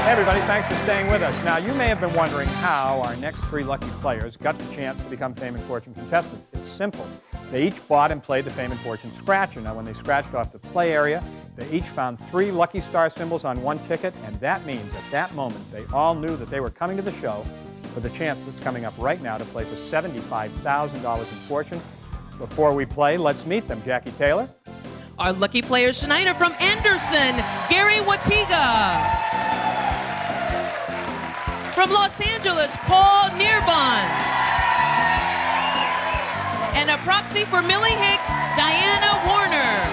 Hey everybody, thanks for staying with us. Now, you may have been wondering how our next three lucky players got the chance to become Fame and Fortune contestants. It's simple. They each bought and played the Fame and Fortune Scratcher. Now, when they scratched off the play area, they each found 3 lucky star symbols on one ticket, and that means at that moment they all knew that they were coming to the show for the chance that's coming up right now to play for $75,000 in fortune. Before we play, let's meet them. Jackie Taylor. Our lucky players tonight are from Anderson, Gary Watiga. From Los Angeles, Paul Nierbon. And a proxy for Millie Hicks, Diana Warner.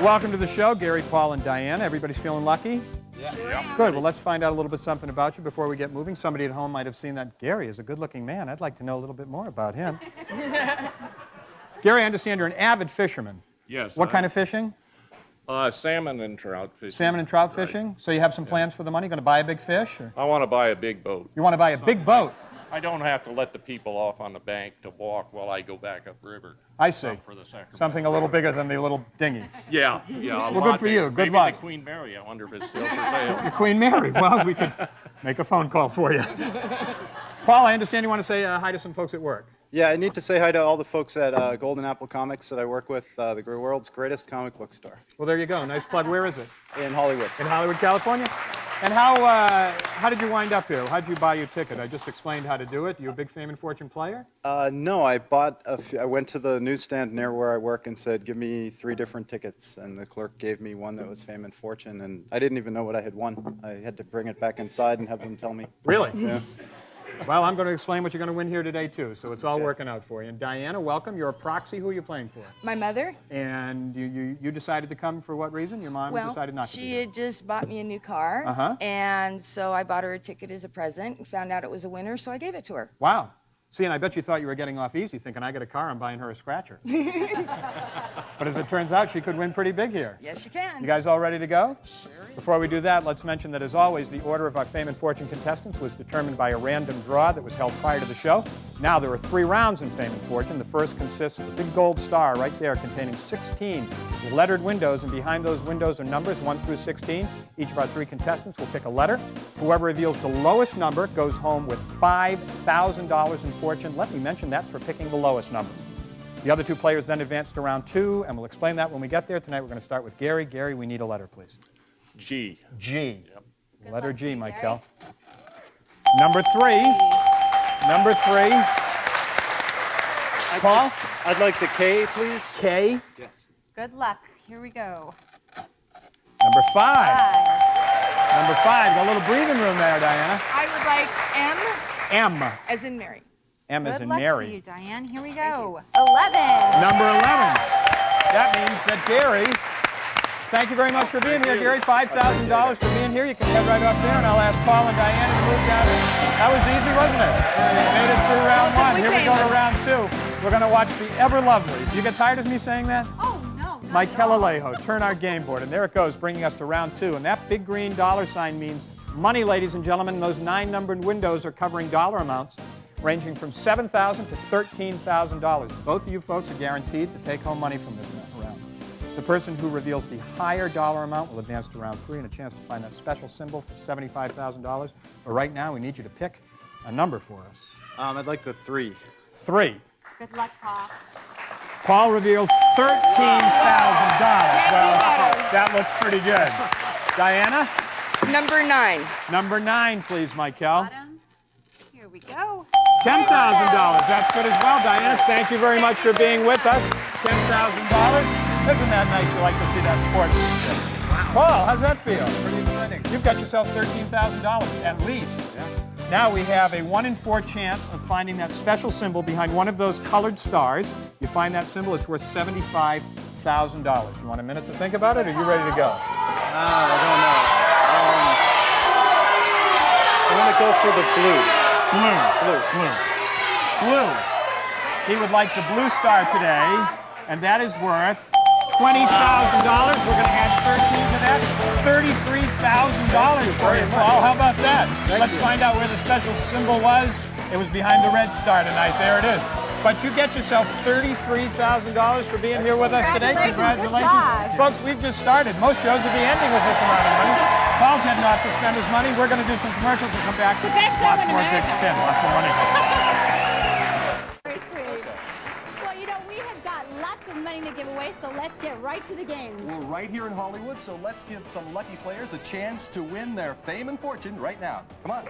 Welcome to the show, Gary, Paul, and Diana. Everybody's feeling lucky? Yeah. Good. Well, let's find out a little bit something about you before we get moving. Somebody at home might have seen that Gary is a good-looking man. I'd like to know a little bit more about him. Gary, I understand you're an avid fisherman. Yes. What kind of fishing? Salmon and trout fishing. Salmon and trout fishing? So you have some plans for the money? Going to buy a big fish? Or? I want to buy a big boat. You want to buy a big boat? I don't have to let the people off on the bank to walk while I go back upriver. I see. For the Sacramento. Something a little bigger than the little dinghy. Yeah. Well, good for you. Good Maybe luck. the Queen Mary. I wonder if it's still for sale. The Queen Mary. Well, we could make a phone call for you. Paul, I understand you want to say hi to some folks at work. Yeah, I need to say hi to all the folks at Golden Apple Comics that I work with, the world's greatest comic book store. Well, there you go. Nice plug. Where is it? In Hollywood. In Hollywood, California? And how did you wind up here? How did you buy your ticket? I just explained how to do it. You a big Fame and Fortune player? No, I bought I went to the newsstand near where I work and said, give me 3 different tickets. And the clerk gave me one that was Fame and Fortune, and I didn't even know what I had won. I had to bring it back inside and have them tell me. Really? Yeah. Well, I'm going to explain what you're going to win here today, too, so it's all working out for you. And Diana, welcome. You're a proxy. Who are you playing for? My mother. And you decided to come for what reason? Your mom decided not to be she there. had just bought me a new car, and so I bought her a ticket as a present and found out it was a winner, so I gave it to her. Wow. See, and I bet you thought you were getting off easy, thinking, I get a car, I'm buying her a scratcher. But as it turns out, she could win pretty big here. Yes, you can. You guys all ready to go? Sure. Before we do that, let's mention that, as always, the order of our Fame and Fortune contestants was determined by a random draw that was held prior to the show. Now, there are 3 rounds in Fame and Fortune. The first consists of a big gold star right there containing 16 lettered windows, and behind those windows are numbers 1 through 16. Each of our 3 contestants will pick a letter. Whoever reveals the lowest number goes home with $5,000 in fortune. Let me mention that's for picking the lowest number. The other 2 players then advance to round 2, and we'll explain that when we get there. Tonight we're going to start with Gary. Gary, we need a letter, please. G. G. Yep. Letter G, Michael. Number 3. Number 3. Paul? I'd like the K, please. K. Yes. Good luck. Here we go. Number 5. Number 5. Got a little breathing room there, Diana. I would like M. M. As in Mary. M as Good in luck Mary. to you, Diane. Here we go. 11. Number 11. That means that Gary, thank you very much for being here, Gary. $5,000 for being here. You can head right up there, and I'll ask Paul and Diana to move down. That was easy, wasn't it? You made it through round 1. Here we go to round 2. We're going to watch the ever-lovely. You get tired of me saying that? Oh, no. Michael Alejo, turn our game board. And there it goes, bringing us to round 2. And that big green dollar sign means money, ladies and gentlemen. Those 9 numbered windows are covering dollar amounts ranging from $7,000 to $13,000. Both of you folks are guaranteed to take home money from this round. The person who reveals the higher dollar amount will advance to round 3 and a chance to find that special symbol for $75,000. But right now, we need you to pick a number for us. I'd like the 3. 3. Good luck, Paul. Paul reveals $13,000. Well, that looks pretty good. Diana? Number 9. Number 9, please, Michael. Bottom. Here we go. $10,000. That's good as well, Diana. Thank you very much for being with us. $10,000. Isn't that nice? We like to see that sports. Wow. Paul, how's that feel? Pretty exciting. You've got yourself $13,000 at least. Yeah. Now we have a 1 in 4 chance of finding that special symbol behind one of those colored stars. You find that symbol, it's worth $75,000. You want a minute to think about it, or are you ready to go? I don't know. I'm going to go for the blue. Blue. He would like the blue star today, and that is worth $20,000. We're going to add 13 to that. $33,000 for you, Paul. How about that? Let's find out where the special symbol was. It was behind the red star tonight. There it is. But you get yourself $33,000 for being here with us today. Congratulations. Good job. Folks, we've just started. Most shows will be ending with this amount of money. Paul's heading off to spend his money. We're going to do some commercials and come back. The best show Lots in more big America. spin, lots of money. Well, you know, we have got lots of money to give away, so let's get right to the game. We're right here in Hollywood, so let's give some lucky players a chance to win their fame and fortune right now. Come on.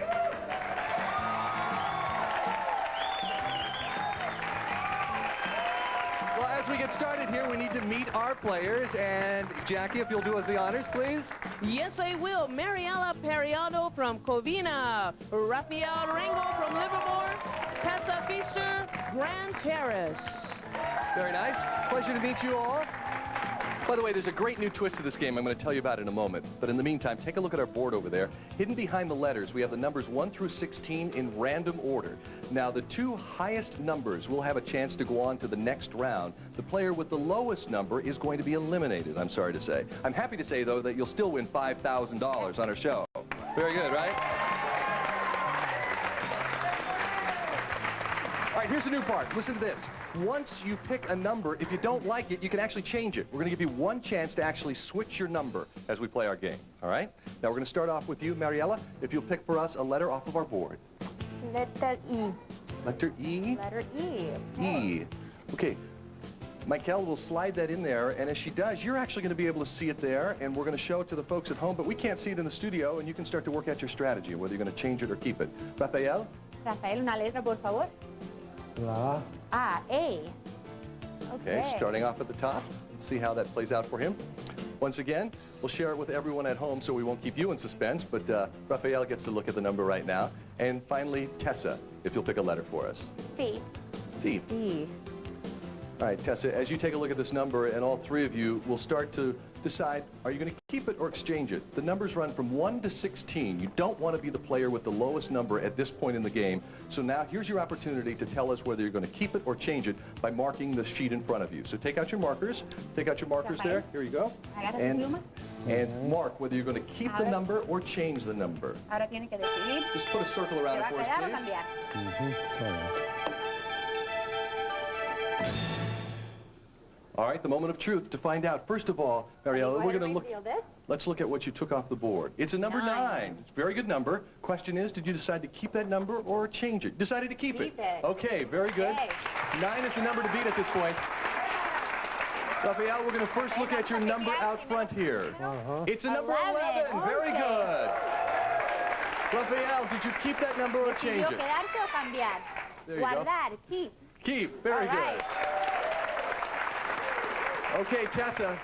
Well, as we get started here, we need to meet our players. And Jackie, if you'll do us the honors, please. Yes, I will. Mariela Periano from Covina. Rafael Rango from Livermore. Tessa Feaster, Grand Terrace. Very nice. Pleasure to meet you all. By the way, there's a great new twist to this game I'm going to tell you about in a moment. But in the meantime, take a look at our board over there. Hidden behind the letters, we have the numbers 1 through 16 in random order. Now, the two highest numbers will have a chance to go on to the next round. The player with the lowest number is going to be eliminated, I'm sorry to say. I'm happy to say, though, that you'll still win $5,000 on our show. Very good, right? All right, here's the new part. Listen to this. Once you pick a number, if you don't like it, you can actually change it. We're going to give you one chance to actually switch your number as we play our game, all right? Now, we're going to start off with you, Mariela. If you'll pick for us a letter off of our board. Letter E. Letter E? Letter E. E. Okay. Michael will slide that in there, and as she does, you're actually going to be able to see it there, and we're going to show it to the folks at home, but we can't see it in the studio, and you can start to work out your strategy, whether you're going to change it or keep it. Rafael? Rafael, una letra, por favor. La. Ah, A. Okay, starting off at the top. Let's see how that plays out for him. Once again, we'll share it with everyone at home so we won't keep you in suspense, but Rafael gets to look at the number right now. And finally, Tessa, if you'll pick a letter for us. C. C. C. All right, Tessa, as you take a look at this number, and all three of you will start to decide, are you going to keep it or exchange it? The numbers run from 1 to 16. You don't want to be the player with the lowest number at this point in the game. So now here's your opportunity to tell us whether you're going to keep it or change it by marking the sheet in front of you. So take out your markers. Take out your markers there. Here you go. And mark whether you're going to keep the number or change the number. Ahora tiene que decidir. Just put a circle around it for us, ¿Quedar o please. cambiar? All right, the moment of truth to find out. First of all, Mariela, we're going to look. This? Let's look at what you took off the board. It's a number 9. It's a very good number. Question is, did you decide to keep that number or change it? Decided to keep Keep it. Okay, very good. Okay. 9 is the number to beat at this point. Raphael, we're going to first look at your number out front here. It's a number 11. Very Okay. good. Raphael, did you keep that number or change Decidió it? quedarse o cambiar. There you go. Guardar, keep. Keep. Very All right. good. Okay, Tessa,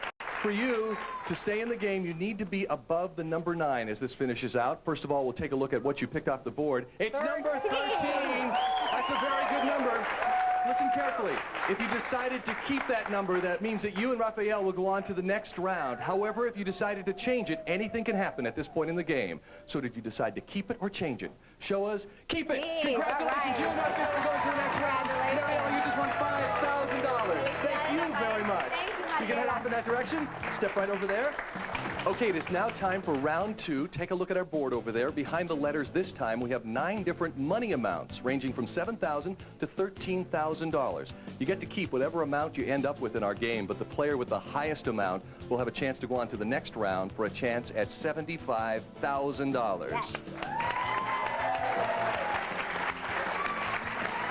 for you to stay in the game, you need to be above the number 9 as this finishes out. First of all, we'll take a look at what you picked off the board. It's number 13. That's a very good number. Listen carefully. If you decided to keep that number, that means that you and Raphael will go on to the next round. However, if you decided to change it, anything can happen at this point in the game. So did you decide to keep it or change it? Show us. Keep it. Keep. Congratulations. All right. You and Raphael are going to the next round. Mariela, you just won $5,000. Thank you very much. You can head off in that direction. Step right over there. Okay, it is now time for round 2. Take a look at our board over there. Behind the letters this time, we have 9 different money amounts, ranging from $7,000 to $13,000. You get to keep whatever amount you end up with in our game, but the player with the highest amount will have a chance to go on to the next round for a chance at $75,000.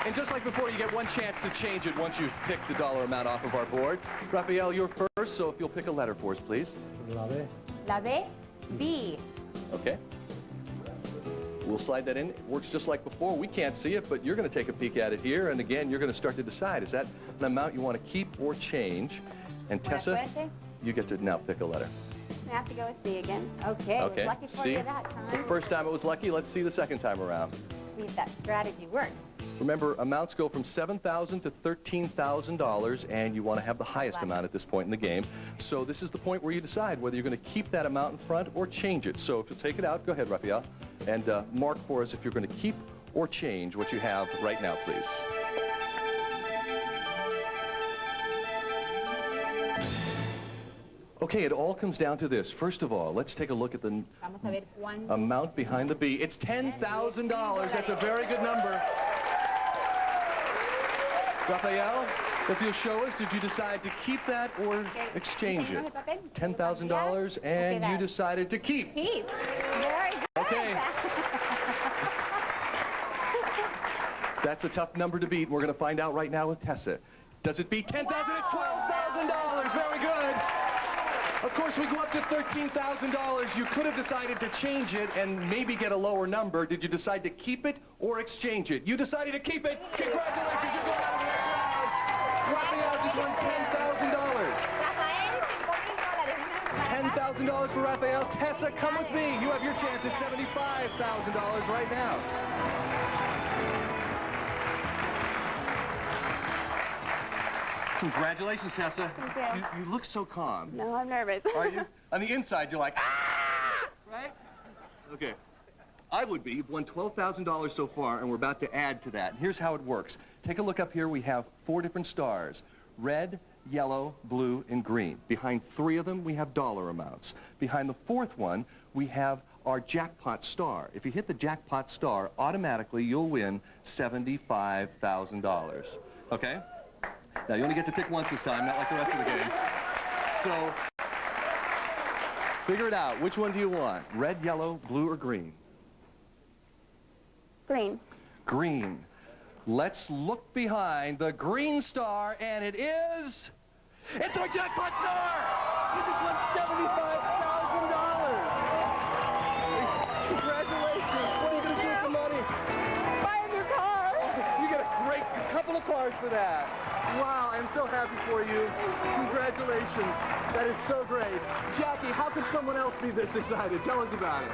And just like before, you get one chance to change it once you've picked the dollar amount off of our board. Raphael, you're first, so if you'll pick a letter for us, please. La B. La B. B. Okay. We'll slide that in. It works just like before. We can't see it, but you're going to take a peek at it here. And again, you're going to start to decide, is that an amount you want to keep or change? And Tessa, you get to now pick a letter. I have to go with C again. Okay. Okay. Was lucky for C. you that time. First time it was lucky. Let's see the second time around. See if that strategy works. Remember, amounts go from $7,000 to $13,000, and you want to have the highest amount at this point in the game. So this is the point where you decide whether you're going to keep that amount in front or change it. So if you'll take it out, go ahead, Raphael, and mark for us if you're going to keep or change what you have right now, please. Okay, it all comes down to this. First of all, let's take a look at the Vamos a ver cuánto. amount behind the B. It's $10,000. That's a very good number. Raphael, if you'll show us, did you decide to keep that or exchange it? $10,000, and you decided to keep. Keep. Very good. Okay. That's a tough number to beat. We're going to find out right now with Tessa. Does it beat $10,000? It's $12,000. Very good. Of course, we go up to $13,000. You could have decided to change it and maybe get a lower number. Did you decide to keep it or exchange it? You decided to keep it. Congratulations, you're going out of the next round. Raphael just won $10,000. $10,000 for Raphael. Tessa, come with me. You have your chance at $75,000 right now. Congratulations, Tessa. Thank you. You look so calm. No, I'm nervous. Are you? On the inside, you're like, ah! Right? Okay. I would be. You've won $12,000 so far, and we're about to add to that. Here's how it works. Take a look up here. We have 4 different stars. Red, yellow, blue, and green. Behind 3 of them, we have dollar amounts. Behind the 4th one, we have our jackpot star. If you hit the jackpot star, automatically you'll win $75,000. Okay? Now, you only get to pick once this time, not like the rest of the game. So, figure it out. Which one do you want? Red, yellow, blue, or green? Green. Green. Let's look behind the green star, and it is... It's our jackpot star! You just won $75,000! Congratulations! What are you going to do with the money? Buy a new car. You get a great couple of cars for that. Wow, I'm so happy for you. Congratulations. That is so great. Jackie, how can someone else be this excited? Tell us about it.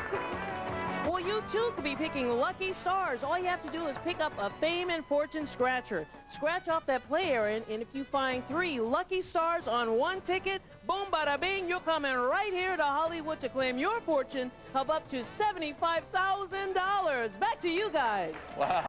Well, you too could be picking lucky stars. All you have to do is pick up a Fame and Fortune scratcher. Scratch off that play area, and if you find 3 lucky stars on 1 ticket, boom, bada bing, you're coming right here to Hollywood to claim your fortune of up to $75,000. Back to you guys. Wow.